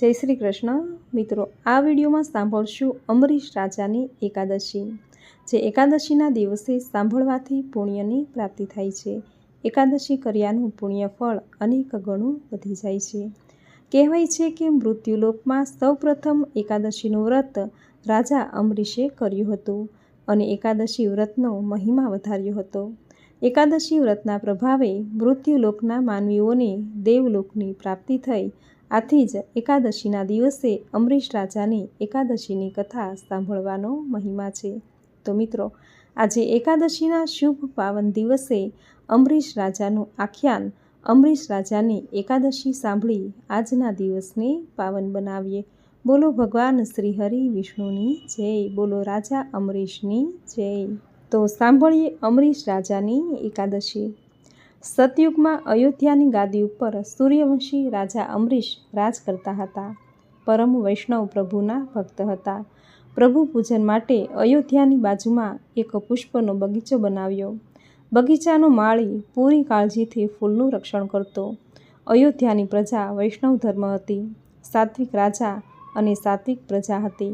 જય શ્રી કૃષ્ણ મિત્રો, આ વિડીયોમાં સાંભળશું અમરીશ રાજાની એકાદશી, જે એકાદશીના દિવસે સાંભળવાથી પુણ્યની પ્રાપ્તિ થાય છે। એકાદશી કર્યાનું પુણ્ય ફળ અનેક ગણું વધી જાય છે। કહેવાય છે કે મૃત્યુલોકમાં સૌપ્રથમ એકાદશીનું વ્રત રાજા અમરીશે કર્યું હતું અને એકાદશી વ્રતનો મહિમા વધાર્યો હતો। એકાદશી વ્રતના પ્રભાવે મૃત્યુલોકના માનવીઓને દેવલોકની પ્રાપ્તિ થઈ। આથી જ એકાદશીના દિવસે અમરીશ રાજાની એકાદશીની કથા સાંભળવાનો મહિમા છે। તો મિત્રો, આજે એકાદશીના શુભ પાવન દિવસે અમરીશ રાજાનું આખ્યાન, અમરીશ રાજાની એકાદશી સાંભળી આજના દિવસને પાવન બનાવીએ। બોલો ભગવાન શ્રી હરિ વિષ્ણુની જય, બોલો રાજા અમરીશની જય। તો સાંભળીએ અમરીશ રાજાની એકાદશી। સતયુગમાં અયોધ્યાની ગાદી ઉપર સૂર્યવંશી રાજા અમરીશ રાજ કરતા હતા। પરમ વૈષ્ણવ પ્રભુના ભક્ત હતા। પ્રભુ પૂજન માટે અયોધ્યાની બાજુમાં એક પુષ્પનો બગીચો બનાવ્યો। બગીચાનો માળી પૂરી કાળજીથી ફૂલનું રક્ષણ કરતો। અયોધ્યાની પ્રજા વૈષ્ણવ ધર્મ હતી। સાત્વિક રાજા અને સાત્વિક પ્રજા હતી।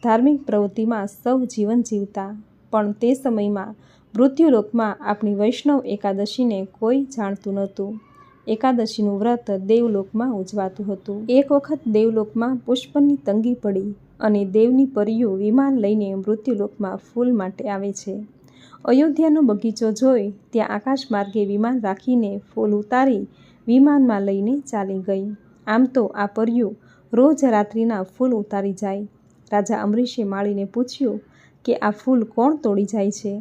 ધાર્મિક પ્રવૃત્તિમાં સૌ જીવન જીવતા। પણ તે સમયમાં મૃત્યુલોકમાં આપણી વૈષ્ણવ એકાદશીને કોઈ જાણતું નહોતું। એકાદશીનું વ્રત દેવલોકમાં ઉજવાતું હતું। એક વખત દેવલોકમાં પુષ્પની તંગી પડી અને દેવની પરીઓ વિમાન લઈને મૃત્યુલોકમાં ફૂલ માટે આવે છે। અયોધ્યાનો બગીચો જોઈ ત્યાં આકાશ માર્ગે વિમાન રાખીને ફૂલ ઉતારી વિમાનમાં લઈને ચાલી ગઈ। આમ તો આ પરીઓ રોજ રાત્રિના ફૂલ ઉતારી જાય। રાજા અમરીશે માળીને પૂછ્યું કે આ ફૂલ કોણ તોડી જાય છે?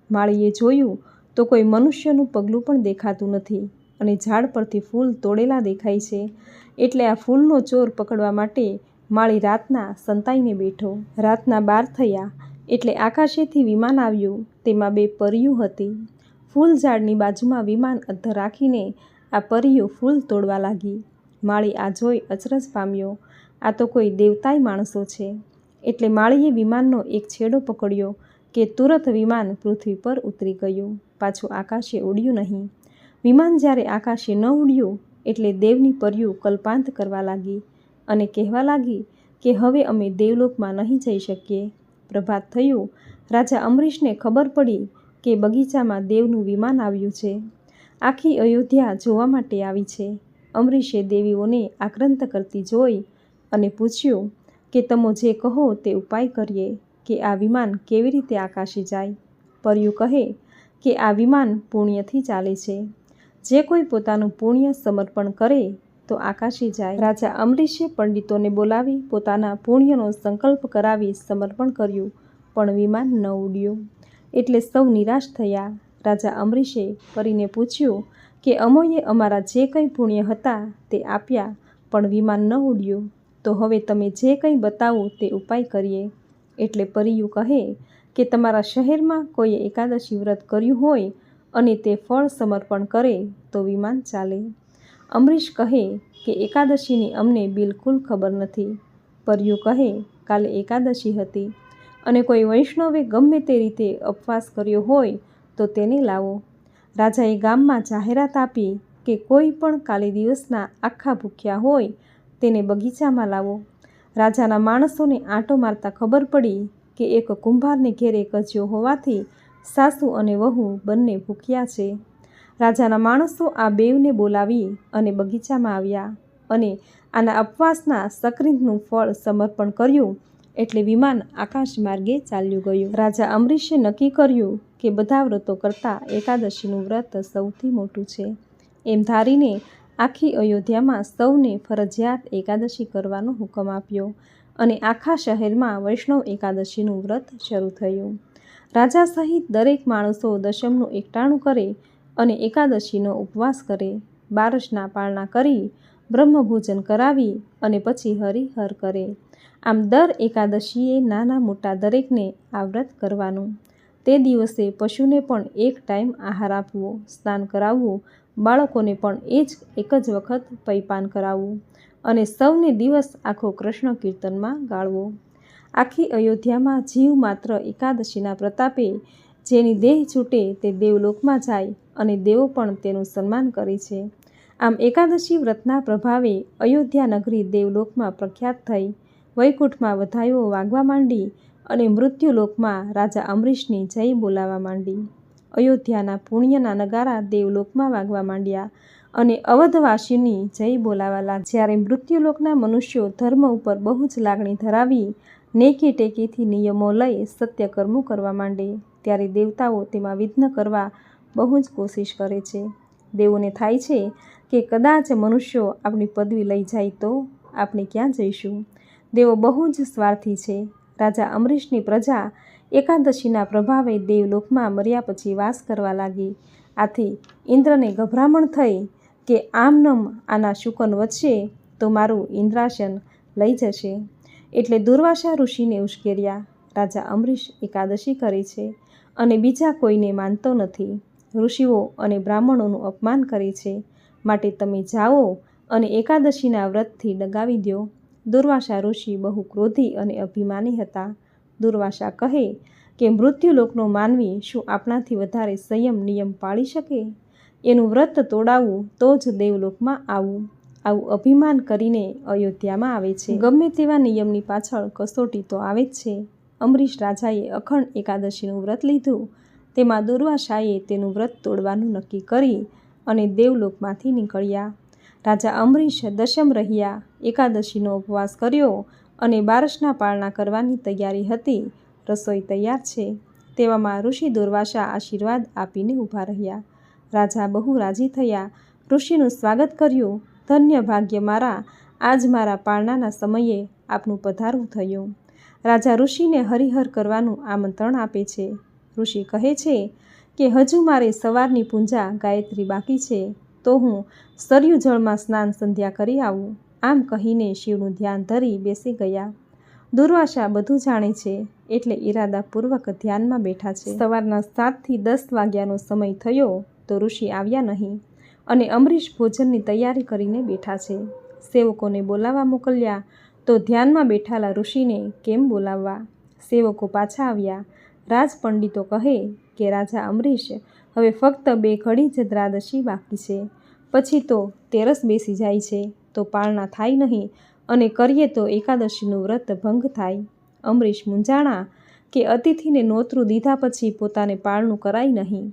માળીએ જોયું તો કોઈ મનુષ્યનું પગલું પણ દેખાતું નથી અને ઝાડ પરથી ફૂલ તોડેલા દેખાય છે। એટલે આ ફૂલનો ચોર પકડવા માટે માળી રાતના સંતાઈને બેઠો। રાતના 12 થયા એટલે આકાશેથી વિમાન આવ્યું। તેમાં 2 પરીઓ હતી। ફૂલ ઝાડની બાજુમાં વિમાન અધ્ધર રાખીને આ પરીઓ ફૂલ તોડવા લાગી। માળી આ જોઈ અચરજ પામ્યો। આ તો કોઈ દેવતાય માણસો છે। એટલે માળીએ વિમાનનો એક છેડો પકડ્યો કે તુરત વિમાન પૃથ્વી પર ઉતરી ગયું, પાછું આકાશે ઉડ્યું નહીં। વિમાન જ્યારે આકાશે ન ઉડ્યું એટલે દેવની પરીઓ કલ્પાંત કરવા લાગી અને કહેવા લાગી કે હવે અમે દેવલોકમાં નહીં જઈ શકીએ। પ્રભાત થયું, રાજા અમરીશને ખબર પડી કે બગીચામાં દેવનું વિમાન આવ્યું છે। આખી અયોધ્યા જોવા માટે આવી છે। અમરીશે દેવીઓને આક્રંત કરતી જોઈ અને પૂછ્યું કે તમે જે કહો તે ઉપાય કરીએ કે આ વિમાન કેવી રીતે આકાશે જાય? પરીઓ કહે કે આ વિમાન પુણ્યથી ચાલે છે। જે કોઈ પોતાનું પુણ્ય સમર્પણ કરે તો આકાશે જાય। રાજા અમરીશે પંડિતોને બોલાવી પોતાના પુણ્યનો સંકલ્પ કરાવી સમર્પણ કર્યું, પણ વિમાન ન ઉડ્યું। એટલે સૌ નિરાશ થયા। રાજા અમરીશે પરીને પૂછ્યું કે અમોએ અમારા જે કંઈ પુણ્ય હતા તે આપ્યા, પણ વિમાન ન ઉડ્યું, તો હવે તમે જે કંઈ બતાવો તે ઉપાય કરીએ। એટલે પરીઓ કહે કે તમારા શહેરમાં કોઈએ એકાદશી વ્રત કર્યું હોય અને તે ફળ સમર્પણ કરે તો વિમાન ચાલે। અમરીશ કહે કે એકાદશીની અમને બિલકુલ ખબર નથી। પરીઓ કહે કાલે એકાદશી હતી અને કોઈ વૈષ્ણવે ગમે તે રીતે ઉપવાસ કર્યો હોય તો તેને લાવો। રાજાએ ગામમાં જાહેરાત આપી કે કોઈ પણ કાલે દિવસના આખા ભૂખ્યા હોય તેને બગીચામાં લાવો। રાજાના માણસોને આંટો મારતા ખબર પડી કે એક કુંભારને ઘેરે કજિયો હોવાથી સાસુ અને વહુ બંને ભૂખ્યા છે। રાજાના માણસો આ બેવને બોલાવી અને બગીચામાં આવ્યા અને આના ઉપવાસના સક્રિયનું ફળ સમર્પણ કર્યું એટલે વિમાન આકાશ માર્ગે ચાલ્યું ગયું। રાજા અમરીશે નક્કી કર્યું કે બધા વ્રતો કરતાં એકાદશીનું વ્રત સૌથી મોટું છે। એમ ધારીને આખી અયોધ્યામાં સૌને ફરજિયાત એકાદશી કરવાનો હુકમ આપ્યો અને આખા શહેરમાં વૈષ્ણવ એકાદશીનું વ્રત શરૂ થયું। રાજા સહિત દરેક માણસો દશમનું એકટાણું કરે અને એકાદશીનો ઉપવાસ કરે। બારસના પારણા કરી બ્રહ્મભોજન કરાવી અને પછી હરિહર કરે। આમ દર એકાદશીએ નાના મોટા દરેકને આ વ્રત કરવાનું। તે દિવસે પશુને પણ એક ટાઈમ આહાર આપવો, સ્નાન કરાવવું, બાળકોને પણ એક જ વખત પૈપાન કરાવવું અને સૌને દિવસ આખો કૃષ્ણ કીર્તનમાં ગાળવો। આખી અયોધ્યામાં જીવ માત્ર એકાદશીના પ્રતાપે જેની દેહ છૂટે તે દેવલોકમાં જાય અને દેવો પણ તેનું સન્માન કરે છે। આમ એકાદશી વ્રતના પ્રભાવે અયોધ્યા નગરી દેવલોકમાં પ્રખ્યાત થઈ, વૈકુંઠમાં વધાઈઓ વાગવા માંડી અને મૃત્યુલોકમાં રાજા અમરીશની જય બોલાવા માંડી. અયોધ્યાના પુણ્યના નગારા દેવલોકમાં વાગવા માંડ્યા અને અવધવાસીની જય બોલાવા લાગ્યા. જ્યારે મૃત્યુલોકના મનુષ્યો ધર્મ ઉપર બહુ જ લાગણી ધરાવી નેકી ટેકીથી નિયમો લઈ સત્યકર્મો કરવા માંડે, ત્યારે દેવતાઓ તેમાં વિઘ્ન કરવા બહુ જ કોશિશ કરે છે. દેવોને થાય છે કે કદાચ મનુષ્યો આપણી પદવી લઈ જાય તો આપણે ક્યાં જઈશું. દેવો બહુ જ સ્વાર્થી છે. રાજા અમરીશની પ્રજા એકાદશીના પ્રભાવે દેવલોકમાં મર્યા પછી વાસ કરવા લાગી. આથી ઇન્દ્રને ગભરામણ થઈ કે આમનમ આના શુકન વધશે તો મારું ઇન્દ્રાસન લઈ જશે. એટલે દુર્વાસા ઋષિને ઉશ્કેર્યા. રાજા અમરીશ એકાદશી કરે છે અને બીજા કોઈને માનતો નથી. ઋષિઓ અને બ્રાહ્મણોનું અપમાન કરે છે, માટે તમે જાઓ અને એકાદશીના વ્રતથી ડગાવી દો. દુર્વાસા ઋષિ બહુ ક્રોધી અને અભિમાની હતા. દુર્વાસા કહે કે મૃત્યુલોકનો માનવી શું આપણાથી વધારે સંયમ નિયમ પાળી શકે? એનું વ્રત તોડાવવું તો જ દેવલોકમાં આવું અભિમાન કરીને અયોધ્યામાં આવે છે. ગમે તેવા નિયમની પાછળ કસોટી તો આવે જ છે. અમરીશ રાજાએ અખંડ એકાદશીનું વ્રત લીધું. તેમાં દુર્વાસાએ તેનું વ્રત તોડવાનું નક્કી કરી અને દેવલોકમાંથી નીકળ્યા. રાજા અમરીશ દશમ રહ્યા, એકાદશીનો ઉપવાસ કર્યો અને બારસના પારણા કરવાની તૈયારી હતી. રસોઈ તૈયાર છે. તેવામાં ઋષિ દુર્વાસા આશીર્વાદ આપીને ઊભા રહ્યા. રાજા બહુ રાજી થયા, ઋષિનું સ્વાગત કર્યું. ધન્ય ભાગ્ય મારા, આજ મારા પારણાના સમયે આપનું પધારવું થયું. રાજા ઋષિને હરિહર કરવાનું આમંત્રણ આપે છે. ઋષિ કહે છે કે હજુ મારે સવારની પૂજા ગાયત્રી બાકી છે, તો હું સરયુ જળમાં સ્નાન સંધ્યા કરી આવું. આમ કહીને શિવનું ધ્યાન ધરી બેસી ગયા. દુર્વાસા બધું જાણે છે એટલે ઈરાદાપૂર્વક ધ્યાનમાં બેઠા છે. સવારના 7 થી 10 વાગ્યાનો સમય થયો તો ઋષિ આવ્યા નહીં અને અમરીશ ભોજનની તૈયારી કરીને બેઠા છે. સેવકોને બોલાવવા મોકલ્યા તો ધ્યાનમાં બેઠાલા ઋષિને કેમ બોલાવવા? સેવકો પાછા આવ્યા. રાજપંડિતો કહે કે રાજા અમરીશ, હવે ફક્ત 2 ઘડી જ દ્રાદશી બાકી છે, પછી તો તેરસ બેસી જાય છે, તો પારણા થાય નહીં અને કરીએ તો એકાદશીનું વ્રત ભંગ થાય. અમરીશ મૂંઝાણા કે અતિથિને નોતરું દીધા પછી પોતાને પારણું કરાય નહીં.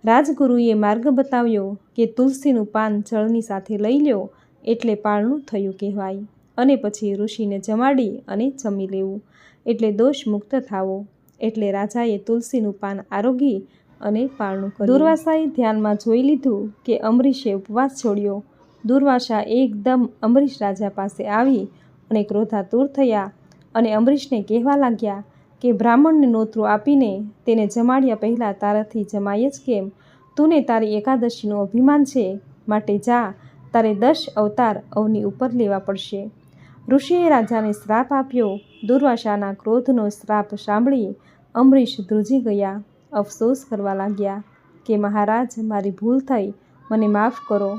રાજગુરુએ માર્ગ બતાવ્યો કે તુલસીનું પાન જળની સાથે લઈ લ્યો એટલે પારણું થયું કહેવાય, અને પછી ઋષિને જમાડી અને જમી લેવું એટલે દોષ મુક્ત થાવો. એટલે રાજાએ તુલસીનું પાન આરોગી અને પારણું કર્યું. દુર્વાસાએ ધ્યાનમાં જોઈ લીધું કે અમરીશે ઉપવાસ છોડ્યો. દુર્વાસા એકદમ અમરીશ રાજા પાસે આવી અને ક્રોધાતુર થયા અને અમરીશને કહેવા લાગ્યા કે બ્રાહ્મણને નોતરું આપીને તેને જમાડ્યા પહેલાં તારાથી જમાય જ કેમ? તુને તારી એકાદશીનું અભિમાન છે, માટે જા, તારે 10 અવતાર અવની ઉપર લેવા પડશે. ઋષિએ રાજાને શ્રાપ આપ્યો. દુર્વાસાના ક્રોધનો શ્રાપ સાંભળી અમરીશ ધ્રુજી ગયા. અફસોસ કરવા લાગ્યા કે મહારાજ, મારી ભૂલ થઈ, મને માફ કરો.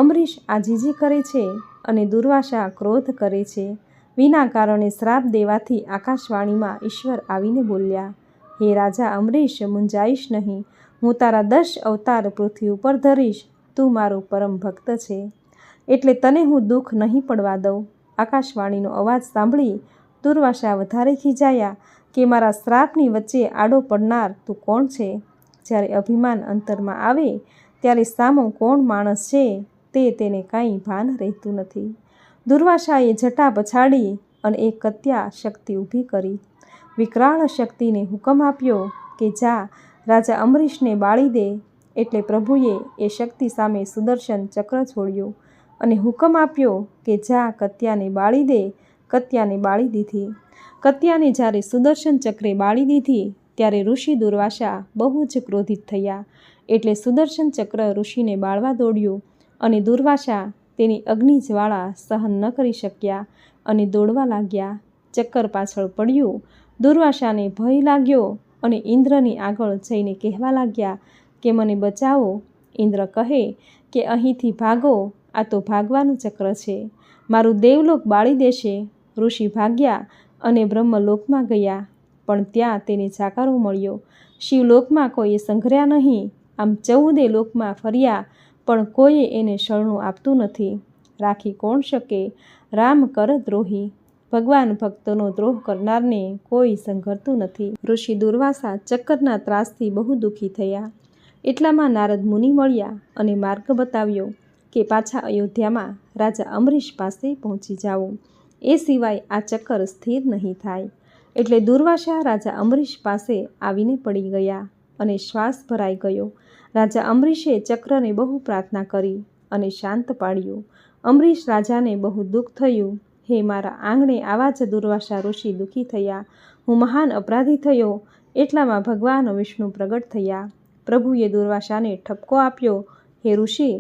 અમરીશ આજીજી કરે છે અને દુર્વાસા ક્રોધ કરે છે. વિના કારણે શ્રાપ દેવાથી આકાશવાણીમાં ઈશ્વર આવીને બોલ્યા, હે રાજા અમરીશ, મૂંઝાઈશ નહીં, હું તારા 10 અવતાર પૃથ્વી ઉપર ધરીશ. તું મારો પરમ ભક્ત છે એટલે તને હું દુઃખ નહીં પડવા દઉં. આકાશવાણીનો અવાજ સાંભળી દુર્વાસા વધારે ખીજાયા કે મારા શ્રાપની વચ્ચે આડો પડનાર તું કોણ છે? જ્યારે અભિમાન અંતરમાં આવે ત્યારે સામો કોણ માણસ છે તે તેને કાંઈ ભાન રહેતું નથી. દુર્વાસાએ જટા પછાડી અને એક કત્યા શક્તિ ઊભી કરી. વિકરાળ શક્તિને હુકમ આપ્યો કે જા, રાજા અમરીશને બાળી દે. એટલે પ્રભુએ એ શક્તિ સામે સુદર્શન ચક્ર છોડ્યું અને હુકમ આપ્યો કે જા, કત્યાને બાળી દે. કત્યાને બાળી દીધી. કત્યાને જ્યારે સુદર્શન ચક્રે બાળી દીધી ત્યારે ઋષિ દુર્વાસા બહુ જ ક્રોધિત થયા. એટલે સુદર્શન ચક્ર ઋષિને બાળવા દોડ્યું અને દુર્વાસા તેની અગ્નિ જ્વાળા સહન ન કરી શક્યા અને દોડવા લાગ્યા. ચક્કર પાછળ પડ્યું. દુર્વાસાને ભય લાગ્યો અને ઇન્દ્રની આગળ જઈને કહેવા લાગ્યા કે મને બચાવો. ઇન્દ્ર કહે કે અહીંથી ભાગો, આ તો ભાગવાનું ચક્ર છે, મારું દેવલોક બાળી દેશે. ઋષિ ભાગ્યા અને બ્રહ્મલોકમાં ગયા, પણ ત્યાં તેને જાકારો મળ્યો. શિવલોકમાં કોઈએ સંઘર્યા નહીં. આમ 14 લોકમાં ફર્યા પણ કોઈએ એને શરણું આપતું નથી. રાખી કોણ શકે રામ કર દ્રોહી, ભગવાન ભક્તોનો દ્રોહ કરનારને કોઈ સંઘરતું નથી. ઋષિ દુર્વાસા ચક્કરના ત્રાસથી બહુ દુઃખી થયા. એટલામાં નારદ મુનિ મળ્યા અને માર્ગ બતાવ્યો કે પાછા અયોધ્યામાં રાજા અમરીશ પાસે પહોંચી જાઓ, એ સિવાય આ ચક્કર સ્થિર નહીં થાય. એટલે દુર્વાસા રાજા અમરીશ પાસે આવીને પડી ગયા અને શ્વાસ ભરાઈ ગયો. રાજા અમરીશે ચક્રને બહુ પ્રાર્થના કરી અને શાંત પાડ્યું. અમરીશ રાજાને બહુ દુઃખ થયું. હે મારા આંગણે આવા જ દુર્વાસા ઋષિ દુઃખી થયા. હું મહાન અપરાધી થયો. એટલામાં ભગવાન વિષ્ણુ પ્રગટ થયા. પ્રભુએ દુર્વાસાને ઠપકો આપ્યો, હે ઋષિ,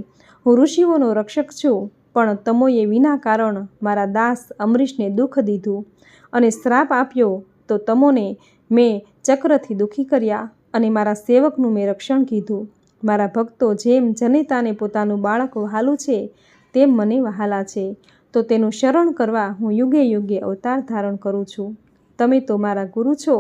હું ઋષિઓનો રક્ષક છું, પણ તમોએ વિના કારણ મારા દાસ અમરીશને દુઃખ દીધું અને શ્રાપ આપ્યો, તો તમોને મેં ચક્રથી દુઃખી કર્યા અને મારા સેવકનું મેં રક્ષણ કીધું. મારા ભક્તો જેમ જનેતાને પોતાનું બાળક વહાલું છે, તેમ મને વહાલા છે, તો તેનું શરણ કરવા હું યુગે યુગે અવતાર ધારણ કરું છું. તમે તો મારા ગુરુ છો,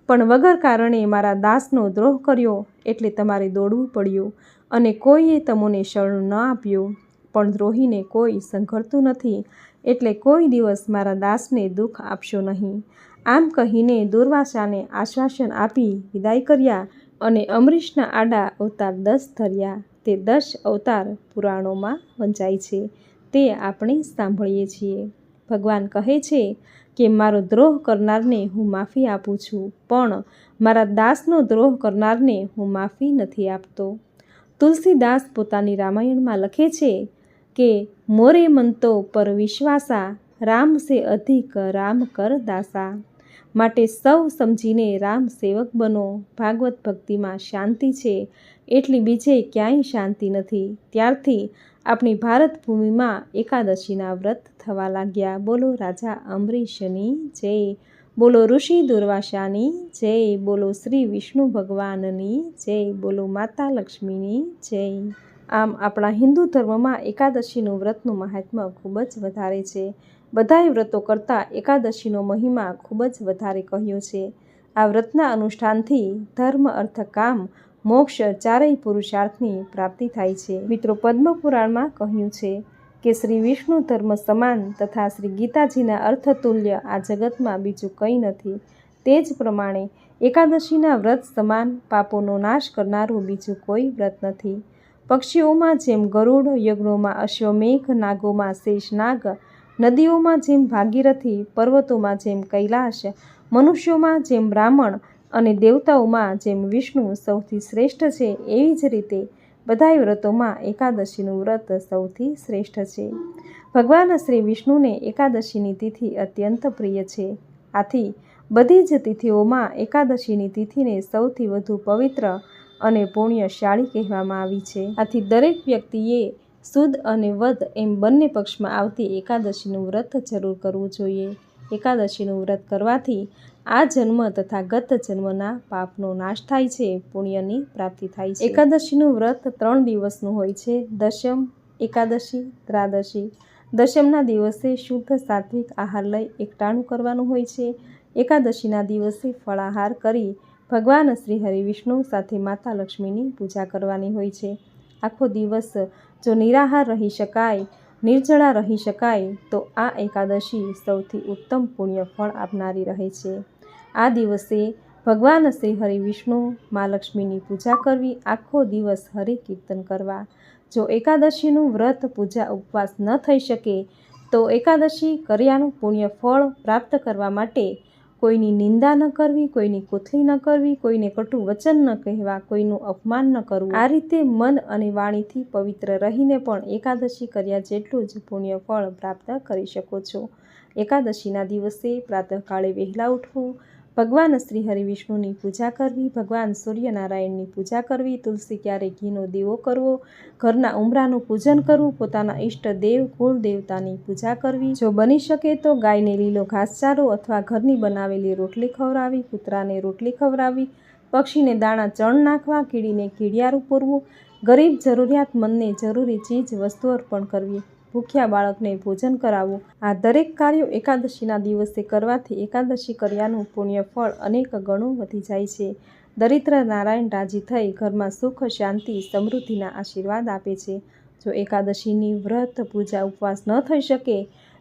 પણ વગર કારણે મારા દાસનો દ્રોહ કર્યો, એટલે તમારે દોડવું પડ્યું અને કોઈએ તમોને શરણ ન આપ્યું. પણ દ્રોહીને કોઈ સંઘરતું નથી, એટલે કોઈ દિવસ મારા દાસને દુઃખ આપશો નહીં. આમ કહીને દુર્વાસાને આશ્વાસન આપી વિદાય કર્યા અને અમરીશના આડા અવતાર 10 ધર્યા. તે 10 અવતાર પુરાણોમાં વંચાય છે, તે આપણે સાંભળીએ છીએ. ભગવાન કહે છે કે મારો દ્રોહ કરનારને હું માફી આપું છું, પણ મારા દાસનો દ્રોહ કરનારને હું માફી નથી આપતો. તુલસીદાસ પોતાની રામાયણમાં લખે છે કે મોરે મન તો પર વિશ્વાસા, રામ સે અધિક રામ કર દાસા. માટે સૌ સમજીને રામ સેવક બનો. ભાગવત ભક્તિમાં શાંતિ છે, એટલી બીજે ક્યાંય શાંતિ નથી. ત્યારથી આપણી ભારત ભૂમિમાં એકાદશીના વ્રત થવા લાગ્યા. બોલો રાજા અમરીશની જય, બોલો ઋષિ દુર્વાસાની જય, બોલો શ્રી વિષ્ણુ ભગવાનની જય, બોલો માતા લક્ષ્મીની જય. આમ આપણા હિન્દુ ધર્મમાં એકાદશીનું વ્રતનું મહાત્મ્ય ખૂબ જ વધારે છે. બધાય વ્રતો કરતાં એકાદશીનો મહિમા ખૂબ જ વધારે કહ્યો છે. આ વ્રતના અનુષ્ઠાનથી ધર્મ, અર્થ, કામ, મોક્ષ ચારેય પુરુષાર્થની પ્રાપ્તિ થાય છે. મિત્રો, પદ્મપુરાણમાં કહ્યું છે કે શ્રી વિષ્ણુ ધર્મ સમાન તથા શ્રી ગીતાજીના અર્થતુલ્ય આ જગતમાં બીજું કંઈ નથી. તે જ પ્રમાણે એકાદશીના વ્રત સમાન પાપોનો નાશ કરનારું બીજું કોઈ વ્રત નથી. પક્ષીઓમાં જેમ ગરુડ, યજ્ઞોમાં અશ્વમેઘ, નાગોમાં શેષનાગ, નદીઓમાં જેમ ભાગીરથી, પર્વતોમાં જેમ કૈલાશ, મનુષ્યોમાં જેમ બ્રાહ્મણ અને દેવતાઓમાં જેમ વિષ્ણુ સૌથી શ્રેષ્ઠ છે, એવી જ રીતે બધાય વ્રતોમાં એકાદશીનું વ્રત સૌથી શ્રેષ્ઠ છે. ભગવાન શ્રી વિષ્ણુને એકાદશીની તિથિ અત્યંત પ્રિય છે. આથી બધી જ તિથિઓમાં એકાદશીની તિથિને સૌથી વધુ પવિત્ર અને પુણ્યશાળી કહેવામાં આવી છે. આથી દરેક વ્યક્તિએ સુદ અને વદ એમ બંને પક્ષમાં આવતી એકાદશીનું વ્રત જરૂર કરવું જોઈએ. એકાદશીનું વ્રત કરવાથી આ જન્મ તથા ગત જન્મના પાપનો નાશ થાય છે, પુણ્યની પ્રાપ્તિ થાય છે. એકાદશીનું વ્રત 3 દિવસનું હોય છે: દશમ, એકાદશી, ત્રાદશી. દશમના દિવસે શુદ્ધ સાત્વિક આહાર લઈ એકટાણું કરવાનું હોય છે. એકાદશીના દિવસે ફળાહાર કરી ભગવાન શ્રી હરિવિષ્ણુ સાથે માતા લક્ષ્મીની પૂજા કરવાની હોય છે. આખો દિવસ જો નિરાહાર રહી શકાય, નિર્જળા રહી શકાય, તો આ એકાદશી સૌથી ઉત્તમ પુણ્ય ફળ આપનારી રહે છે. આ દિવસે ભગવાન શ્રી હરિવિષ્ણુ, મા લક્ષ્મીની પૂજા કરવી, આખો દિવસ હરિ કીર્તન કરવા. જો એકાદશીનું વ્રત, પૂજા, ઉપવાસ ન થઈ શકે, તો એકાદશી કર્યાનું પુણ્ય ફળ પ્રાપ્ત કરવા માટે કોઈની નિંદા ન કરવી, કોઈની કોથળી ન કરવી, કોઈને કટુ વચન ન કહેવા, કોઈનું અપમાન ન કરવું. આ રીતે મન અને વાણીથી પવિત્ર રહીને પણ એકાદશી કર્યા જેટલું જ પુણ્ય ફળ પ્રાપ્ત કરી શકો છો. એકાદશીના દિવસે પ્રાતઃકાળે વહેલા ઉઠવું, ભગવાન શ્રી હરિવિષ્ણુની પૂજા કરવી, ભગવાન સૂર્યનારાયણની પૂજા કરવી, તુલસી ક્યારે ઘીનો દીવો કરવો, ઘરના ઉંબરાનું પૂજન કરવું, પોતાના ઈષ્ટ દેવ, કુળ દેવતાની પૂજા કરવી. જો બની શકે તો ગાયને લીલો ઘાસચારો અથવા ઘરની બનાવેલી રોટલી ખવડાવી, કૂતરાને રોટલી ખવડાવવી, પક્ષીને દાણા ચણ નાખવા, કીડીને કીડિયારું પૂરવું, ગરીબ જરૂરિયાતમંદને જરૂરી ચીજ વસ્તુ અર્પણ કરવી, ભૂખ્યા બાળકને ભોજન કરાવવું. આ દરેક કાર્યો એકાદશીના દિવસે કરવાથી એકાદશી કર્યાનું પુણ્ય ફળ અનેક ગણું વધી જાય છે. દરિદ્ર નારાયણ રાજી થઈ ઘરમાં સુખ, શાંતિ, સમૃદ્ધિના આશીર્વાદ આપે છે. જો એકાદશીની વ્રત પૂજા ઉપવાસ ન થઈ શકે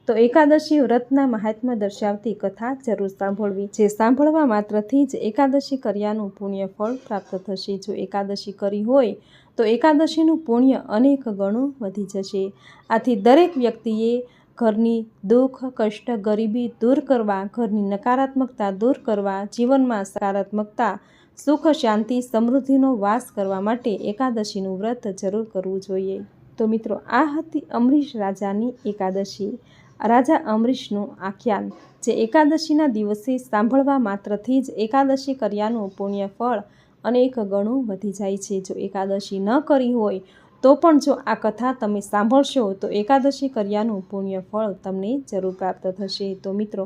તો એકાદશી વ્રતના મહાત્મ્ય દર્શાવતી કથા જરૂર સાંભળવી, જે સાંભળવા માત્રથી જ એકાદશી કર્યાનું પુણ્ય ફળ પ્રાપ્ત થશે। જો એકાદશી કરી હોય તો એકાદશીનું પુણ્ય અનેક ગણું વધી જશે। આથી દરેક વ્યક્તિએ ઘરની દુઃખ, કષ્ટ, ગરીબી દૂર કરવા, ઘરની નકારાત્મકતા દૂર કરવા, જીવનમાં સકારાત્મકતા, સુખ, શાંતિ, સમૃદ્ધિનો વાસ કરવા માટે એકાદશીનું વ્રત જરૂર કરવું જોઈએ। તો મિત્રો, આ હતી અમરીશ રાજાની એકાદશી। રાજા અમરીશનું આખ્યાન, જે એકાદશીના દિવસે સાંભળવા માત્રથી જ એકાદશી કર્યાનું પુણ્ય ફળ અનેક ગણું વધી જાય છે। જો એકાદશી ન કરી હોય તો પણ જો આ કથા તમે સાંભળશો તો એકાદશી કર્યાનું પુણ્ય ફળ તમને જરૂર પ્રાપ્ત થશે। તો મિત્રો,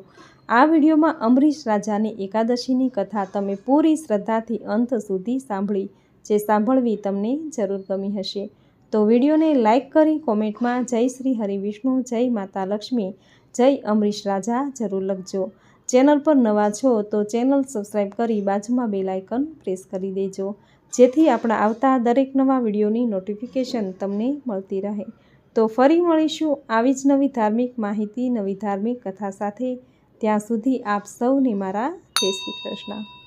આ વિડીયોમાં અમરીશ રાજાની એકાદશીની કથા તમે પૂરી શ્રદ્ધાથી અંત સુધી સાંભળી, જે સાંભળવી તમને જરૂર ગમી હશે। તો વિડીયોને લાઇક કરી કોમેન્ટમાં જય શ્રી હરિવિષ્ણુ, જય માતા લક્ષ્મી, જય અમરીશ રાજા જરૂર લખજો। ચેનલ પર નવા છો તો ચેનલ સબસ્ક્રાઈબ કરી બાજુમાં બેલ આઇકન પ્રેસ કરી દેજો, જેથી આપણા આવતા દરેક નવા વિડીયોની નોટિફિકેશન તમને મળતી રહે। તો ફરી મળીશું આવી જ નવી ધાર્મિક માહિતી, નવી ધાર્મિક કથા સાથે। ત્યાં સુધી આપ સૌને મારા જય શ્રી કૃષ્ણ।